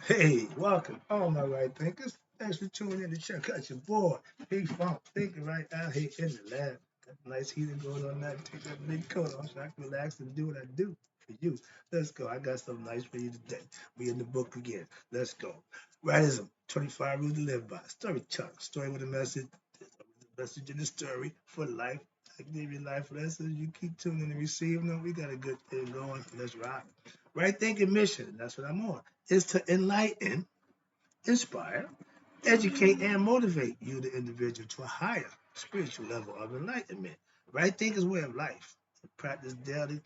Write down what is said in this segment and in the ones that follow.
Hey, welcome, all my right thinkers. Thanks for tuning in to check out your boy, Big Funk, thinking right out here in the lab. Got a nice heater going on now. Take that big coat off so I can relax and do what I do for you. Let's go. I got something nice for you today. We in the book again. Let's go. Rightism, 25 rules to live by. Storytelling, story with a message. There's always a message in the story for life. I give you life lessons. You keep tuning and receiving them. We got a good thing going. Let's ride. Right thinking mission. That's what I'm on. Is to enlighten, inspire, educate, and motivate you, the individual, to a higher spiritual level of enlightenment. Right thinking is way of life. Practice daily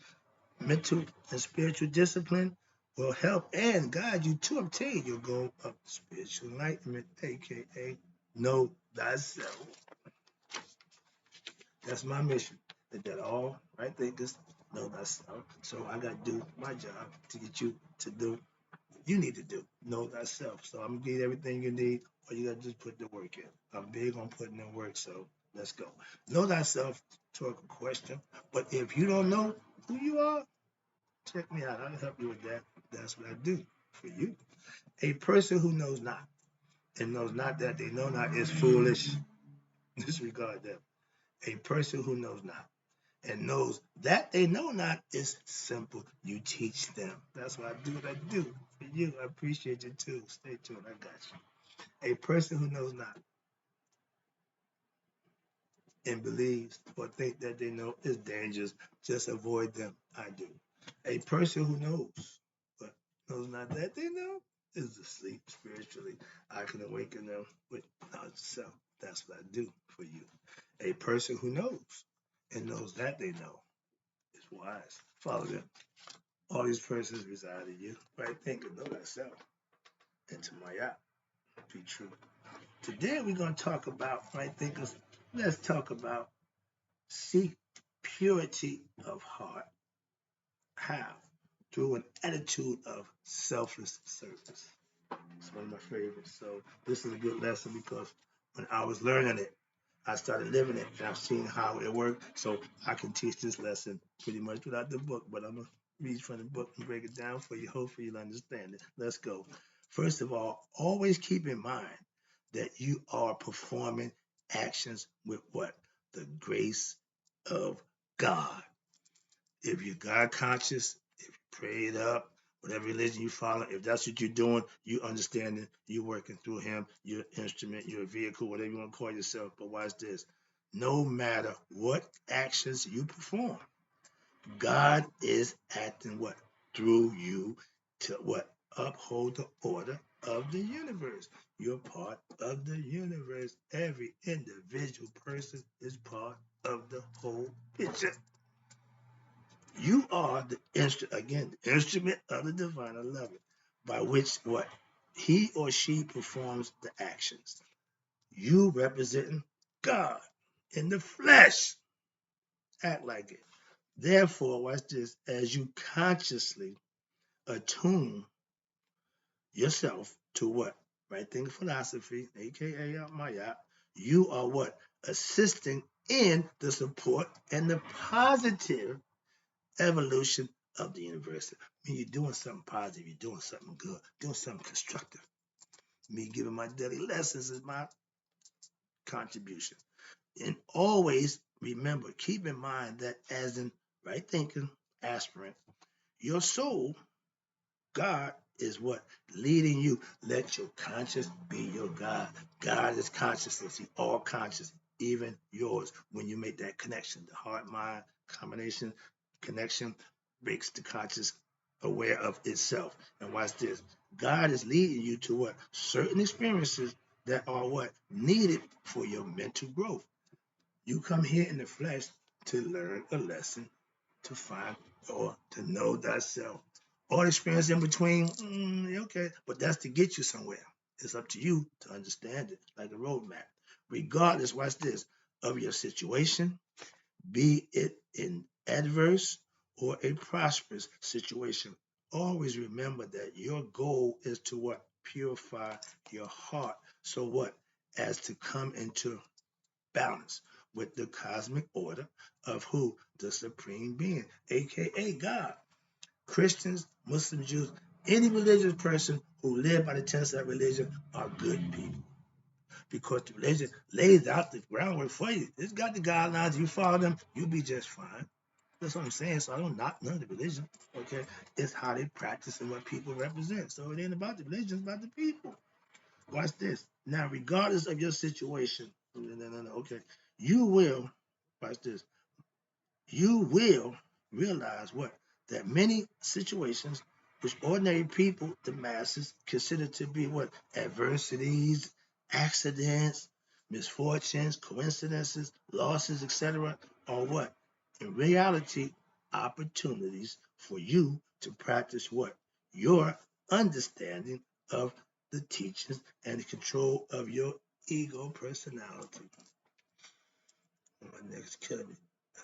mental and spiritual discipline will help and guide you to obtain your goal of spiritual enlightenment, aka know thyself. That's my mission. That all right thinkers know thyself. So I got to do my job to get you to do you need to do. Know thyself. So I'm gonna give you everything you need. All you gotta just put the work in. I'm big on putting in work, so let's go. Know thyself, rhetorical question. But if you don't know who you are, check me out. I'll help you with that. That's what I do for you. A person who knows not and knows not that they know not is foolish. Disregard them. A person who knows not and knows that they know not is simple. You teach them. That's why I do what I do for you. I appreciate you too. Stay tuned. I got you. A person who knows not and believes or think that they know is dangerous. Just avoid them. I do. A person who knows but knows not that they know is asleep spiritually. I can awaken them with knowledge of self. That's what I do for you. A person who knows and knows that they know is wise. Follow them. All these persons reside in you. Right thinking, know thyself. And to my yacht, be true. Today we're going to talk about right thinkers. Let's talk about seek purity of heart. How? Through an attitude of selfless service. It's one of my favorites. So this is a good lesson because when I was learning it, I started living it and I've seen how it worked. So I can teach this lesson pretty much without the book, but I'm going to read from the book and break it down for you. Hopefully you'll understand it. Let's go. First of all, always keep in mind that you are performing actions with what? The grace of God. If you're God conscious, if you prayed up, whatever religion you follow, if that's what you're doing, you understand it, you're working through him, your instrument, your vehicle, whatever you want to call yourself. But watch this. No matter what actions you perform, God is acting what? Through you to what? Uphold the order of the universe. You're part of the universe. Every individual person is part of the whole picture. You are the instrument of the divine. I love it. By which what he or she performs the actions. You representing God in the flesh. Act like it. Therefore, watch this. As you consciously attune yourself to what? Right thinking philosophy, aka Maya. You are what? Assisting in the support and the positive evolution of the universe. I mean, you're doing something positive, you're doing something good, doing something constructive. Me giving my daily lessons is my contribution. And always remember, keep in mind that as in right thinking aspirant, your soul, God, is what? Leading you. Let your conscience be your God. God is consciousness. He's all conscious, even yours. When you make that connection, the heart mind combination connection makes the conscious aware of itself. And watch this. God is leading you to what? Certain experiences that are what? Needed for your mental growth. You come here in the flesh to learn a lesson, to find or to know thyself. All experience in between, okay, but that's to get you somewhere. It's up to you to understand it, like a roadmap. Regardless, watch this, of your situation, be it in adverse or a prosperous situation. Always remember that your goal is to what? Purify your heart. So what? As to come into balance with the cosmic order of who? The supreme being, aka God. Christians, Muslims, Jews, Any religious person who live by the tenets of that religion are good people. Because the religion lays out the groundwork for you. It's got the guidelines. You follow them, you'll be just fine. That's what I'm saying. So I don't knock none of the religion. Okay, it's how they practice and what people represent. So it ain't about the religion, it's about the people. Watch this. Now, regardless of your situation, no. Okay, you will. Watch this. You will realize what? That many situations which ordinary people, the masses, consider to be what? Adversities, accidents, misfortunes, coincidences, losses, etc., are what? In reality, opportunities for you to practice what? Your understanding of the teachings and the control of your ego personality. My neck's killing me.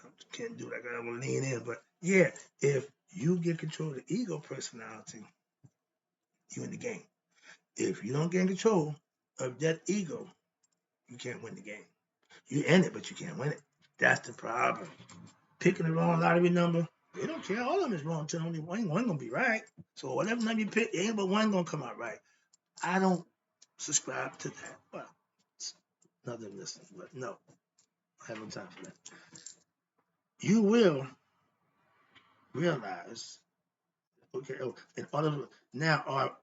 I can't do that. I want to lean in. But yeah, if you get control of the ego personality, you in the game. If you don't get control of that ego, you can't win the game. You in it, but you can't win it. That's the problem. Picking the wrong lottery number, they don't care. All of them is wrong until only one gonna be right. So whatever number you pick, ain't but one gonna come out right. I don't subscribe to that. Well, it's nothing listening, but no, I have no time for that. You will realize, okay, oh, and all of now are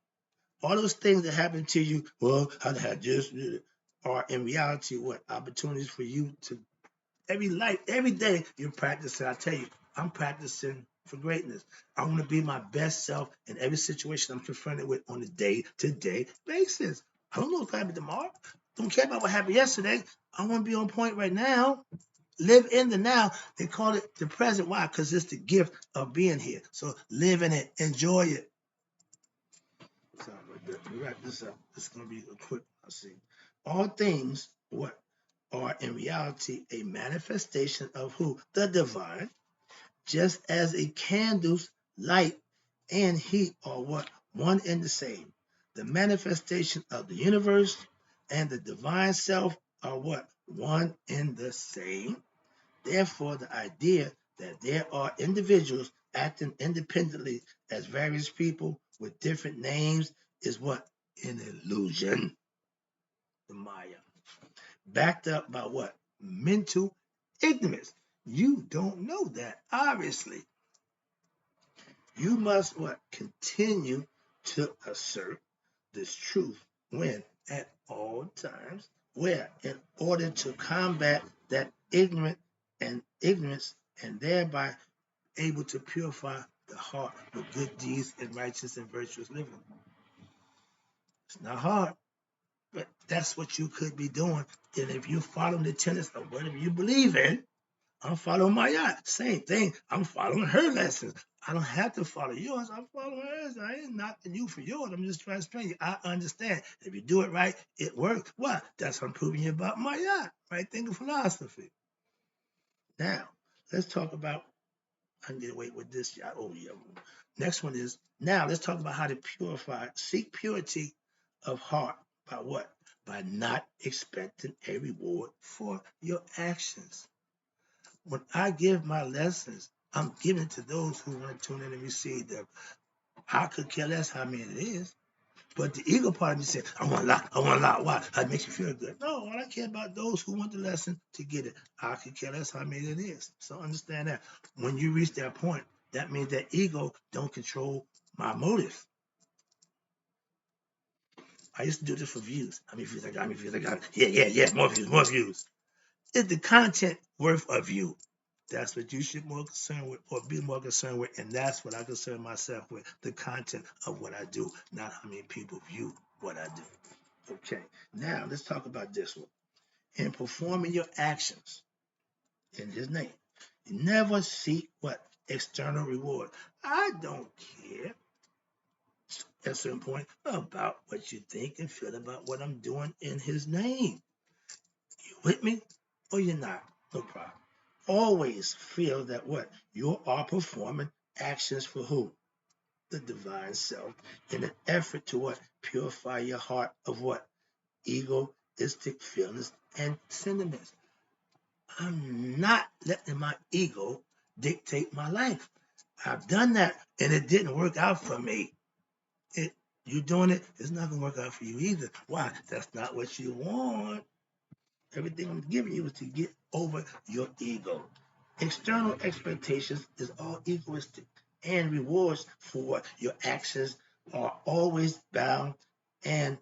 all those things that happen to you, well, I had just are in reality what? Opportunities for you to every day you're practicing. I tell you, I'm practicing for greatness. I want to be my best self in every situation I'm confronted with on a day-to-day basis. I don't know what's going to happen tomorrow. Don't care about what happened yesterday. I want to be on point right now. Live in the now. They call it the present. Why? Because it's the gift of being here. So live in it. Enjoy it. So let me wrap this up. This is going to be a quick, I'll see. All things, what? Are in reality a manifestation of who? The divine, just as a candle's light and heat are what? One and the same. The manifestation of the universe and the divine self are what? One and the same. Therefore, the idea that there are individuals acting independently as various people with different names is what? An illusion. The Maya. Backed up by what? Mental ignorance. You don't know that, obviously. You must what? Continue to assert this truth when at all times, where in order to combat that ignorance and thereby able to purify the heart with good deeds and righteous and virtuous living. It's not hard, but that's what you could be doing. And if you follow the tenets of whatever you believe in, I'm following my yacht. Same thing. I'm following her lessons. I don't have to follow yours. I'm following hers. I ain't knocking you for yours. I'm just trying to explain you. I understand. If you do it right, it works. What? That's what I'm proving you about my yacht. Right thinking philosophy. Now, let's talk about, I can get away with this yacht. Oh, yeah. Next one is, now let's talk about how to seek purity of heart. By what? By not expecting a reward for your actions. When I give my lessons, I'm giving to those who want to tune in and receive them. I could care less how many it is. But the ego part of me said, I want a lot, I want a lot. Why? That makes you feel good. No, all I care about those who want the lesson to get it. I could care less how many it is. So understand that. When you reach that point, that means that ego don't control my motive. I used to do this for views. How many views I got? How many views I got? Yeah. More views, more views. Is the content worth a view? That's what you should more concerned with or be more concerned with. And that's what I concern myself with, the content of what I do, not how many people view what I do. Okay, now let's talk about this one. In performing your actions in his name, you never seek what? External reward. I don't care at a certain point about what you think and feel about what I'm doing in his name. You with me or you're not? No problem. Always feel that what? You are performing actions for who? The divine self in an effort to what? Purify your heart of what? Egoistic feelings and sentiments. I'm not letting my ego dictate my life. I've done that and it didn't work out for me. it you doing it, it's not gonna work out for you either. Why? That's not what you want. Everything I'm giving you is to get over your ego. External expectations is all egoistic, and rewards for your actions are always bound, and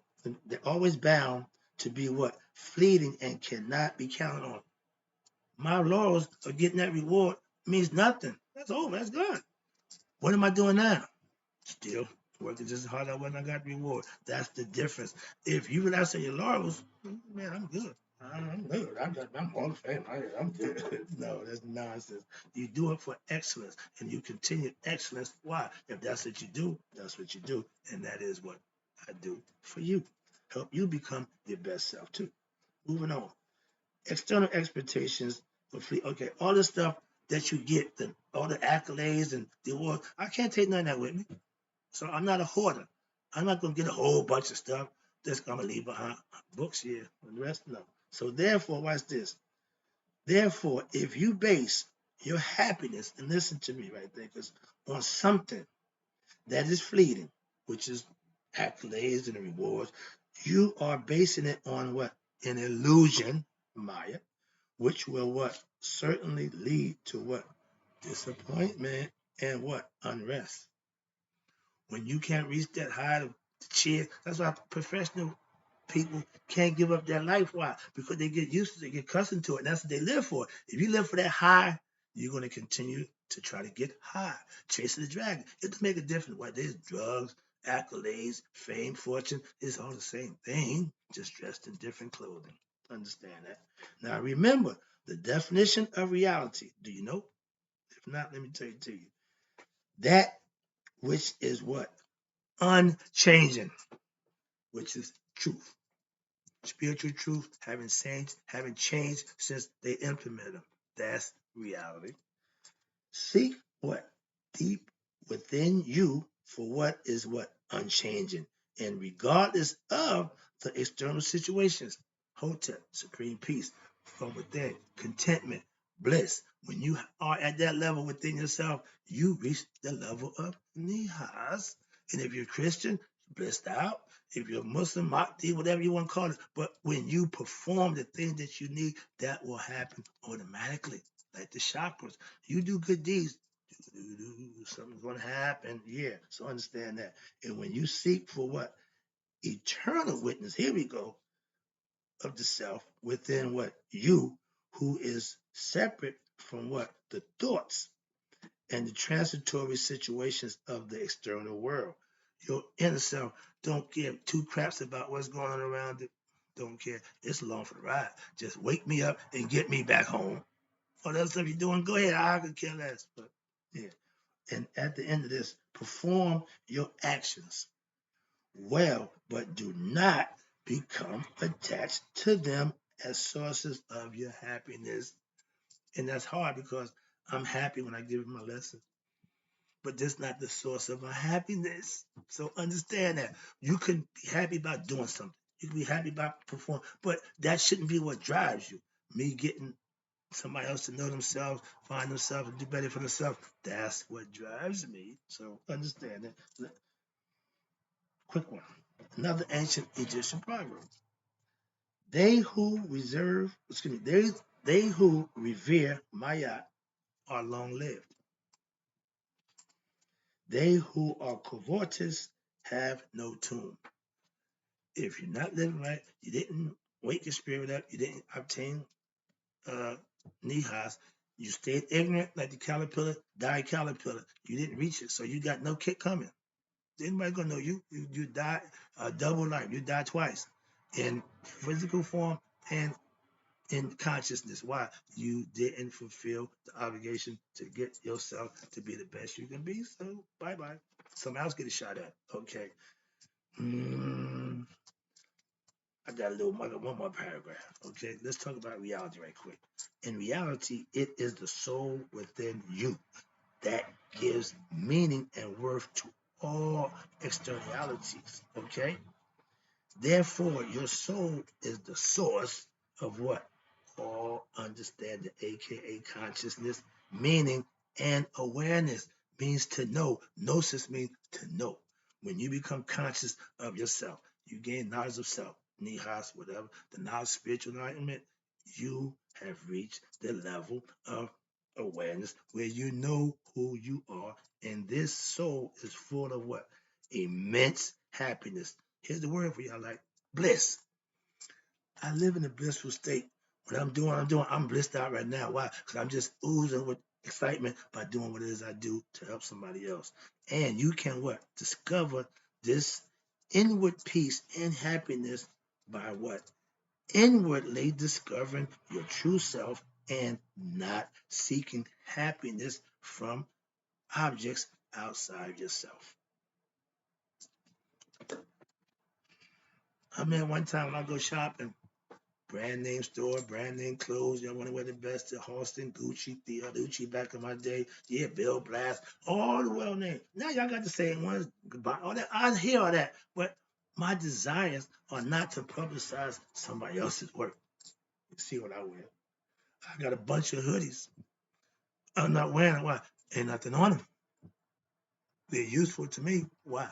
they're always bound to be what? Fleeting and cannot be counted on. My laurels of getting that reward means nothing. That's over. That's gone. What am I doing now? Still working just as hard as when I got the reward. That's the difference. If you relax on your laurels, man, I'm good. I'm good. I'm Hall of Fame. I'm good. No, that's nonsense. You do it for excellence, and you continue excellence. Why? If that's what you do, that's what you do, and that is what I do for you. Help you become your best self too. Moving on. External expectations for free. Okay, all the stuff that you get, all the accolades and the awards, I can't take none of that with me. So I'm not a hoarder. I'm not going to get a whole bunch of stuff that's going to leave behind. Books here and the rest, no. So therefore, watch this. Therefore, if you base your happiness, and listen to me right there, because on something that is fleeting, which is accolades and rewards, you are basing it on what? An illusion, Maya, which will what? Certainly lead to what? Disappointment and what? Unrest. When you can't reach that high to cheer, that's why professional people can't give up their life. Why? Because they get used to it, they get accustomed to it. And that's what they live for. If you live for that high, you're going to continue to try to get high, chasing the dragon. It doesn't make a difference. Why? There's drugs, accolades, fame, fortune. It's all the same thing, just dressed in different clothing. Understand that. Now remember the definition of reality. Do you know? If not, let me tell it to you. That which is what? Unchanging, which is truth. Spiritual truth haven't changed since they implemented them. That's reality. Seek what? Deep within you for what is what? Unchanging. And regardless of the external situations, Hotep, supreme peace, from within, contentment, bliss. When you are at that level within yourself, you reach the level of Nihas. And if you're Christian, blissed out. If you're Muslim, Mahdi, whatever you want to call it, but when you perform the thing that you need, that will happen automatically. Like the chakras. You do good deeds, something's going to happen. Yeah, so understand that. And when you seek for what? Eternal witness, here we go, of the self within what? You, who is separate from what? The thoughts and the transitory situations of the external world. Your inner self don't give two craps about what's going on around it. Don't care. It's along for the ride. Just wake me up and get me back home. All that stuff you're doing, go ahead. I could care less. But yeah. And at the end of this, perform your actions well, but do not become attached to them as sources of your happiness. And that's hard because I'm happy when I give my lesson, but that's not the source of my happiness. So understand that. You can be happy about doing something. You can be happy about performing, but that shouldn't be what drives you. Me getting somebody else to know themselves, find themselves, and do better for themselves. That's what drives me. So understand that. Quick one. Another ancient Egyptian proverb. They who revere Maya are long lived. They who are covetous have no tomb. If you're not living right, you didn't wake your spirit up, you didn't obtain uh, Nihas, you stayed ignorant like the caterpillar, died caterpillar. You didn't reach it, so you got no kick coming. Anybody gonna know you? You died a double life. You died twice in physical form and in consciousness. Why? You didn't fulfill the obligation to get yourself to be the best you can be. So bye bye. Somebody else get a shot at. Okay. I got one more paragraph. Okay, let's talk about reality right quick. In reality, it is the soul within you that gives meaning and worth to all externalities. Okay, therefore, your soul is the source of what? All understanding, aka consciousness, meaning, and awareness means to know. Gnosis means to know. When you become conscious of yourself, you gain knowledge of self, nihas, whatever, the knowledge of spiritual enlightenment, you have reached the level of awareness where you know who you are. And this soul is full of what? Immense happiness. Here's the word for y'all, like bliss. I live in a blissful state. What I'm blissed out right now. Why? Because I'm just oozing with excitement by doing what it is I do to help somebody else. And you can what? Discover this inward peace and happiness by what? Inwardly discovering your true self and not seeking happiness from objects outside yourself. I mean, one time when I go shopping, brand name store, brand name clothes. Y'all want to wear the best at Halston, Gucci, Theoducci back in my day. Yeah, Bill Blast, all the well names. Now y'all got the same ones. Goodbye, all that. I hear all that, but my desires are not to publicize somebody else's work. You see what I wear? I got a bunch of hoodies. I'm not wearing them. Why? Ain't nothing on them. They're useful to me. Why?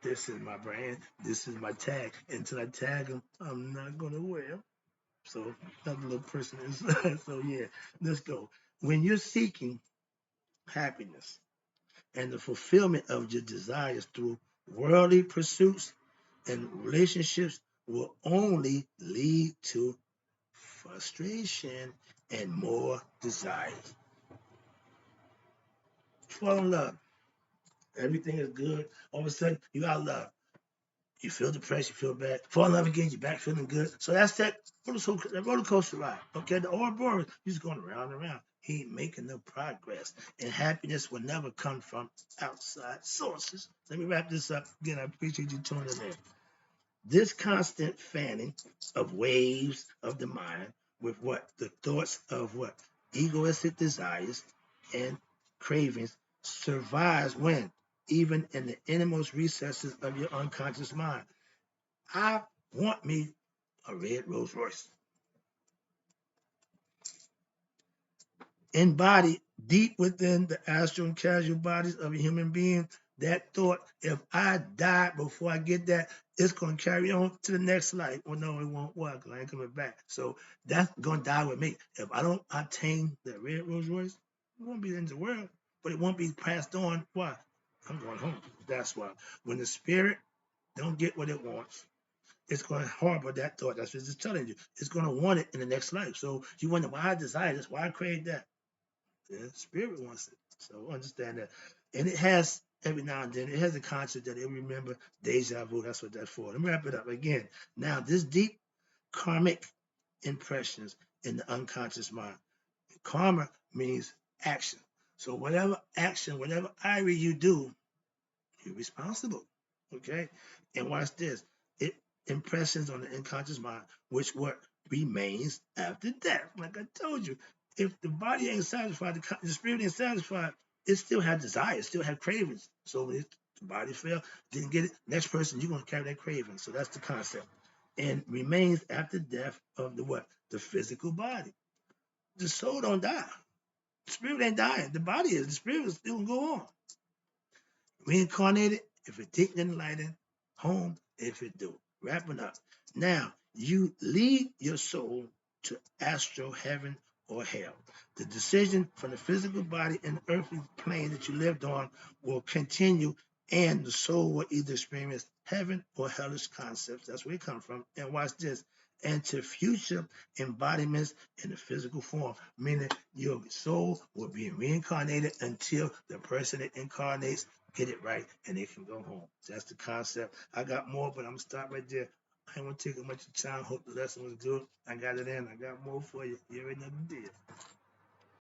This is my brand. This is my tag. Until I tag them, I'm not gonna wear them. So that little person is. So yeah, let's go. When you're seeking happiness and the fulfillment of your desires through worldly pursuits and relationships will only lead to frustration and more desires. Fall in love. Everything is good. All of a sudden, you got love. You feel depressed, you feel bad. Fall in love again, you're back feeling good. So that's that roller coaster ride. Okay, the Ouroboros, you're just going around and around. He ain't making no progress. And happiness will never come from outside sources. Let me wrap this up. Again, I appreciate you tuning in. This constant fanning of waves of the mind with what? The thoughts of what? Egoistic desires and cravings survives when? Even in the innermost recesses of your unconscious mind. I want me a red Rolls Royce. Embodied deep within the astral and casual bodies of a human being, that thought, if I die before I get that, it's going to carry on to the next life. Well, no, it won't work because I ain't coming back. So that's going to die with me. If I don't obtain that red Rolls Royce, it won't be in the world, but it won't be passed on. Why? I'm going home. That's why. When the spirit don't get what it wants, it's going to harbor that thought. That's what it's telling you. It's going to want it in the next life. So you wonder why I desire this, why I crave that. The spirit wants it. So understand that. And it has, every now and then, it has a concept that it remember deja vu. That's what that's for. Let me wrap it up again. Now, this deep karmic impressions in the unconscious mind. Karma means action. So whatever action, whatever ira you do, you're responsible. Okay? And watch this. It impressions on the unconscious mind, which what remains after death. Like I told you, if the body ain't satisfied, the spirit ain't satisfied, it still has desires, still have cravings. So if the body failed, didn't get it, next person, you're gonna carry that craving. So that's the concept. And remains after death of the what? The physical body. The soul don't die. The spirit ain't dying. The body is. The spirit is still gonna go on. Reincarnated if it didn't enlighten, home if it do. Wrapping up. Now, you lead your soul to astral heaven or hell. The decision from the physical body and earthly plane that you lived on will continue, and the soul will either experience heaven or hellish concepts. That's where it comes from. And watch this. And to future embodiments in the physical form, meaning your soul will be reincarnated until the person that incarnates get it right and they can go home. That's the concept. I got more, but I'm gonna stop right there. I ain't want to take up much time. Hope the lesson was good. I got it in. I got more for you. You already know the deal.